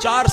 4